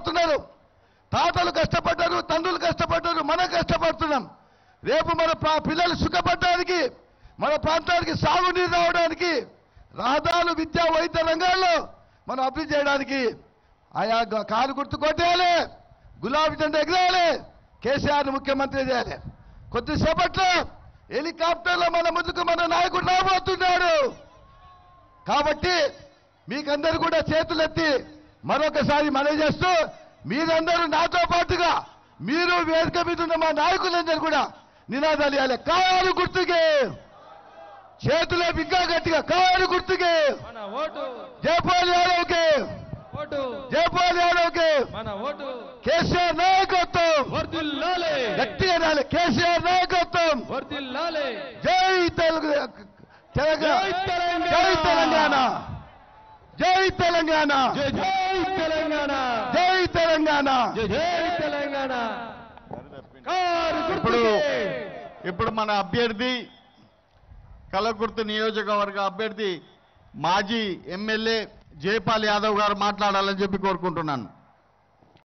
కష్టపడుతున్నారు. తాతలు కష్టపడ్డారు, తండ్రులు కష్టపడ్డారు, మనం కష్టపడుతున్నాం. రేపు మన పిల్లలు సుఖపడడానికి, మన ప్రాంతానికి సాగునీరు రావడానికి, రహదారులు, విద్యా, వైద్య రంగాల్లో మనం అభివృద్ధి చేయడానికి ఆయా కాలు గుర్తు కొట్టేయాలి, గులాబీ జెండా ఎగరేయాలి, కేసీఆర్ను ముఖ్యమంత్రి చేయాలి. కొద్దిసేపట్లో హెలికాప్టర్లో మన ముందుకు మన నాయకుడు రాబోతున్నాడు. కాబట్టి మీకందరూ కూడా చేతులెత్తి మరొకసారి మనవి చేస్తూ, మీరందరూ నాతో పాటుగా మీరు వేదిక మీద ఉన్న మా నాయకులందరూ కూడా నినాదాలు ఇవ్వాలి. కారు గుర్తుకే, చేతులే ఇంకా గట్టిగా, కారు గుర్తుకే, జయపాల్ యాదవ్కి, జయపాల్ యాదవ్కి, కేసీఆర్ నాయకత్వం గట్టిగా రాలి, కేసీఆర్ నాయకత్వం, జై తెలంగాణ, జై తెలంగాణ, జై తెలంగాణ, జై తెలంగాణ, జై తెలంగాణ, జై తెలంగాణ. ఇప్పుడు మన అభ్యర్థి, కలకుర్తి నియోజకవర్గ అభ్యర్థి మాజీ ఎమ్మెల్యే జయపాల్ యాదవ్ గారు మాట్లాడాలని చెప్పి కోరుకుంటున్నాను.